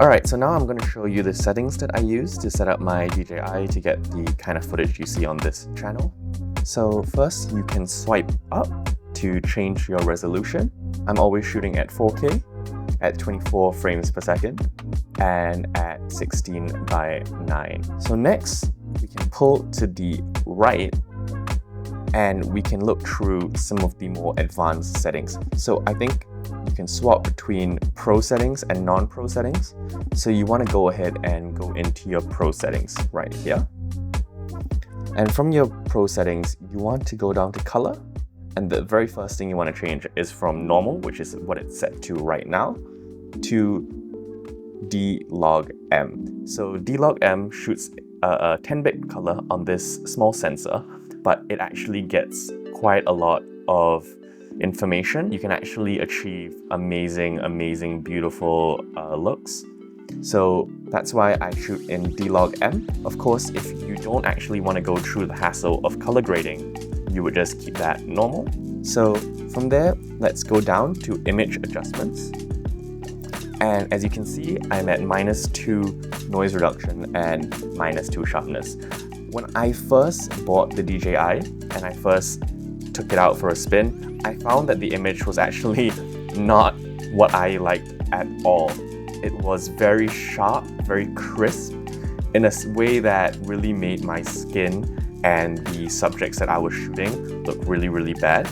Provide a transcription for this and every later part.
Alright, so now I'm going to show you the settings that I use to set up my DJI to get the kind of footage you see on this channel. So first, you can swipe up to change your resolution. I'm always shooting at 4K, at 24 frames per second, and at 16 by 9. So next, we can pull to the right and we can look through some of the more advanced settings. So I think you can swap between pro settings and non-pro settings. So you want to go ahead and go into your pro settings right here. And from your pro settings, you want to go down to color. And the very first thing you want to change is from normal, which is what it's set to right now, to D-Log M. So D-Log M shoots a 10-bit color on this small sensor, but it actually gets quite a lot of information. You can actually achieve amazing, beautiful looks. So that's why I shoot in D-Log M. Of course, if you don't actually want to go through the hassle of color grading, you would just keep that normal. So from there, let's go down to image adjustments. And as you can see, I'm at -2 noise reduction and -2 sharpness. When I first bought the DJI and I first took it out for a spin, I found that the image was actually not what I liked at all. It was very sharp, very crisp, in a way that really made my skin and the subjects that I was shooting look really bad.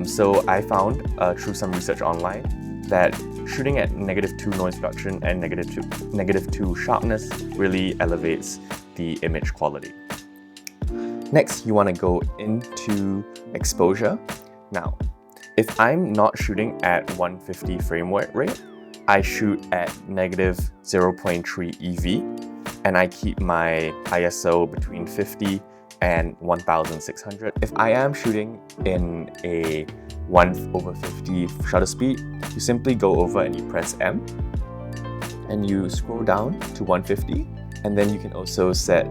So I found through some research online that shooting at -2 noise reduction and -2 sharpness really elevates the image quality. Next, you want to go into exposure. Now, if I'm not shooting at 150 frame rate, I shoot at -0.3 EV, and I keep my ISO between 50 and 1600. If I am shooting in a 1/50 shutter speed, you simply go over and you press M, and you scroll down to 150, and then you can also set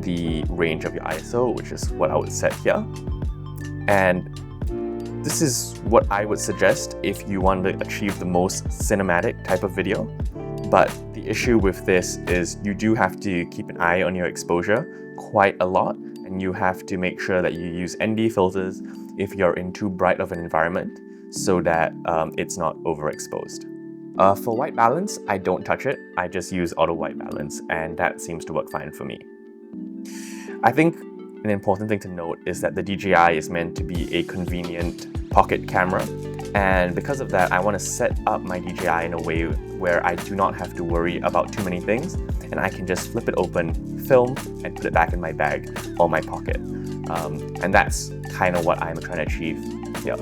the range of your ISO, which is what I would set here. And this is what I would suggest if you want to achieve the most cinematic type of video. But the issue with this is you do have to keep an eye on your exposure quite a lot, and you have to make sure that you use ND filters if you're in too bright of an environment so that it's not overexposed. For white balance, I don't touch it. I just use auto white balance, and that seems to work fine for me. I think an important thing to note is that the DJI is meant to be a convenient pocket camera, and because of that, I want to set up my DJI in a way where I do not have to worry about too many things, and I can just flip it open, film, and put it back in my bag or my pocket. And that's kind of what I'm trying to achieve here.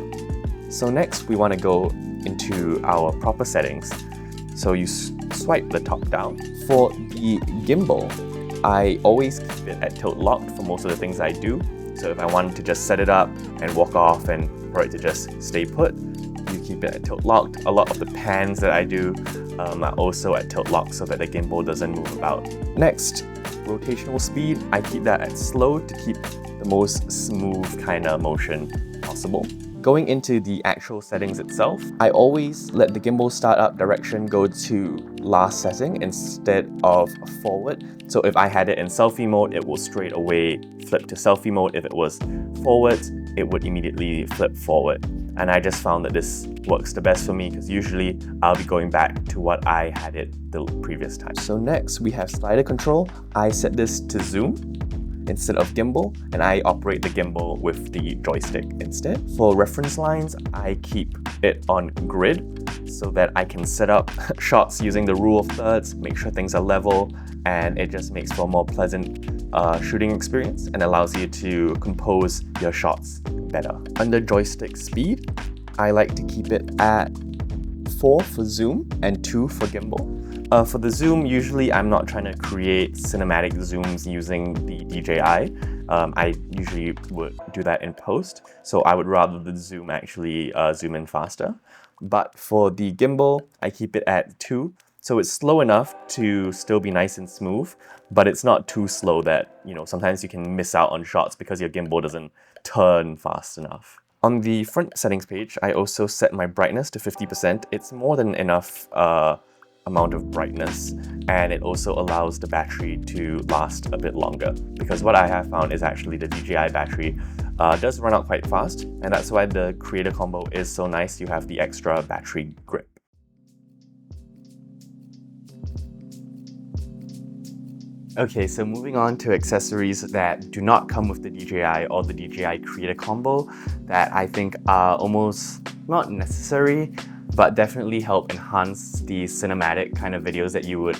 So next, we want to go into our proper settings. So you swipe the top down. For the gimbal, I always keep it at tilt locked for most of the things I do. So if I wanted to just set it up and walk off and for it to just stay put, you keep it at tilt locked. A lot of the pans that I do are also at tilt locked so that the gimbal doesn't move about. Next, rotational speed, I keep that at slow to keep the most smooth kind of motion possible. Going into the actual settings itself, I always let the gimbal startup direction go to last setting instead of forward. So if I had it in selfie mode, it will straight away flip to selfie mode. If it was forward, it would immediately flip forward. And I just found that this works the best for me because usually I'll be going back to what I had it the previous time. So next we have slider control. I set this to zoom instead of gimbal, and I operate the gimbal with the joystick instead. For reference lines, I keep it on grid so that I can set up shots using the rule of thirds, make sure things are level, and it just makes for a more pleasant shooting experience and allows you to compose your shots better. Under joystick speed, I like to keep it at 4 for zoom and 2 for gimbal. For the zoom, usually I'm not trying to create cinematic zooms using the DJI. I usually would do that in post, so I would rather the zoom actually zoom in faster. But for the gimbal, I keep it at 2, so it's slow enough to still be nice and smooth, but it's not too slow that, you know, sometimes you can miss out on shots because your gimbal doesn't turn fast enough. On the front settings page, I also set my brightness to 50%. It's more than enough amount of brightness, and it also allows the battery to last a bit longer, because what I have found is actually the DJI battery does run out quite fast, and that's why the creator combo is so nice. You have the extra battery grip. Okay, so moving on to accessories that do not come with the DJI or the DJI Creator Combo that I think are almost not necessary, but definitely help enhance the cinematic kind of videos that you would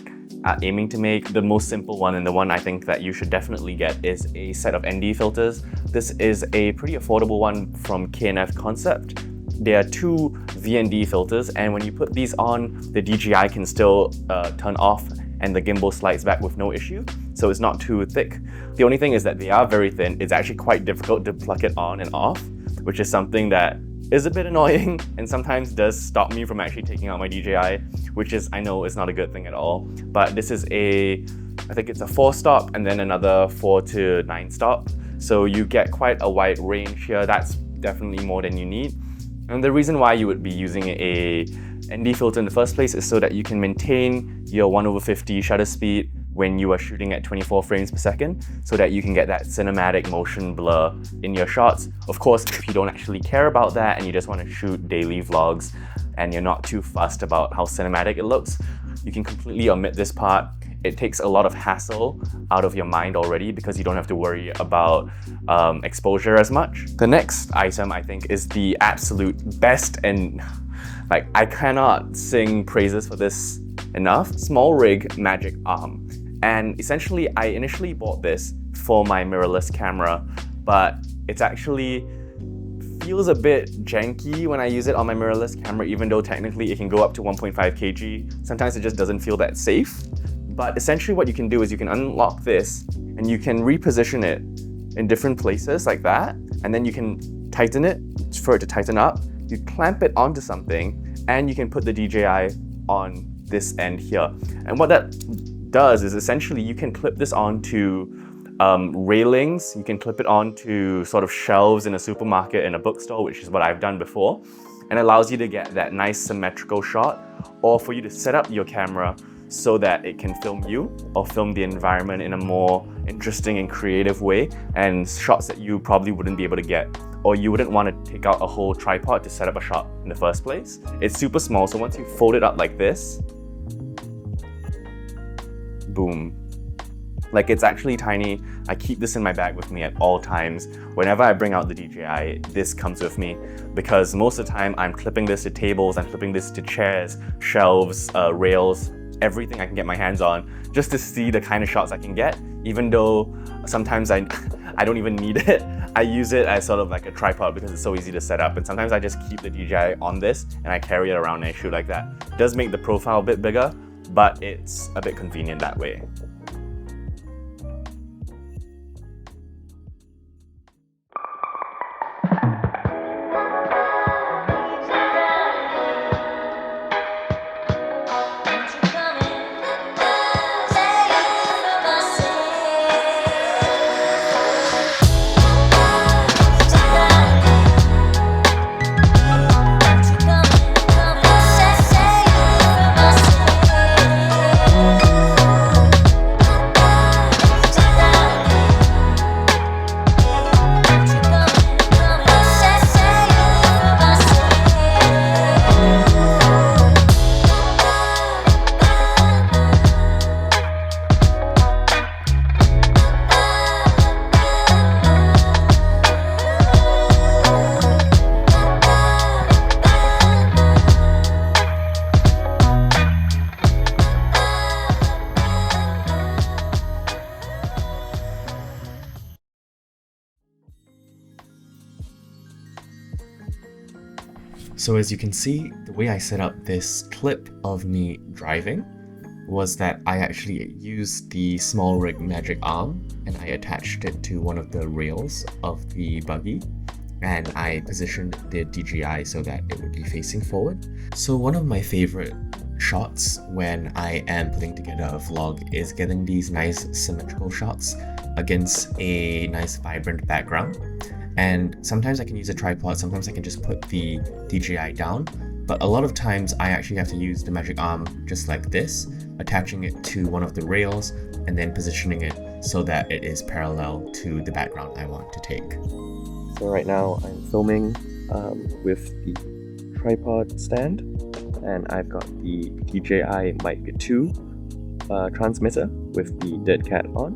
aiming to make. The most simple one, and the one I think that you should definitely get, is a set of ND filters. This is a pretty affordable one from K&F Concept. There are two VND filters, and when you put these on, the DJI can still turn off and the gimbal slides back with no issue, so it's not too thick. The only thing is that they are very thin. It's actually quite difficult to plug it on and off, which is something that is a bit annoying and sometimes does stop me from actually taking out my DJI, which is, I know, is not a good thing at all. But this is I think it's a 4-stop and then another 4 to 9 stop. So you get quite a wide range here. That's definitely more than you need. And the reason why you would be using a ND filter in the first place is so that you can maintain your 1/50 shutter speed when you are shooting at 24 frames per second, so that you can get that cinematic motion blur in your shots. Of course, if you don't actually care about that and you just want to shoot daily vlogs and you're not too fussed about how cinematic it looks, you can completely omit this part. It takes a lot of hassle out of your mind already because you don't have to worry about exposure as much. The next item, I think, is the absolute best, and like, I cannot sing praises for this enough. Small rig magic arm. And essentially, I initially bought this for my mirrorless camera, but it's actually feels a bit janky when I use it on my mirrorless camera, even though technically it can go up to 1.5 kg. Sometimes it just doesn't feel that safe. But essentially what you can do is you can unlock this and you can reposition it in different places like that, and then you can tighten it for it to tighten up. You clamp it onto something and you can put the DJI on this end here. And what that does is essentially you can clip this onto railings, you can clip it onto sort of shelves in a supermarket, in a bookstore, which is what I've done before, and allows you to get that nice symmetrical shot, or for you to set up your camera so that it can film you or film the environment in a more interesting and creative way, and shots that you probably wouldn't be able to get, or you wouldn't want to take out a whole tripod to set up a shot in the first place. It's super small, so once you fold it up like this, boom. Like, it's actually tiny. I keep this in my bag with me at all times. Whenever I bring out the DJI, this comes with me, because most of the time I'm clipping this to tables, I'm clipping this to chairs, shelves, rails, everything I can get my hands on, just to see the kind of shots I can get, even though sometimes I don't even need it. I use it as sort of like a tripod because it's so easy to set up, and sometimes I just keep the DJI on this and I carry it around and I shoot like that. It does make the profile a bit bigger, but it's a bit convenient that way. So as you can see, the way I set up this clip of me driving was that I actually used the small rig magic arm and I attached it to one of the rails of the buggy, and I positioned the DJI so that it would be facing forward. So one of my favorite shots when I am putting together a vlog is getting these nice symmetrical shots against a nice vibrant background. And sometimes I can use a tripod, sometimes I can just put the DJI down. But a lot of times I actually have to use the magic arm just like this, attaching it to one of the rails and then positioning it so that it is parallel to the background I want to take. So right now I'm filming with the tripod stand, and I've got the DJI Mic 2 transmitter with the dead cat on.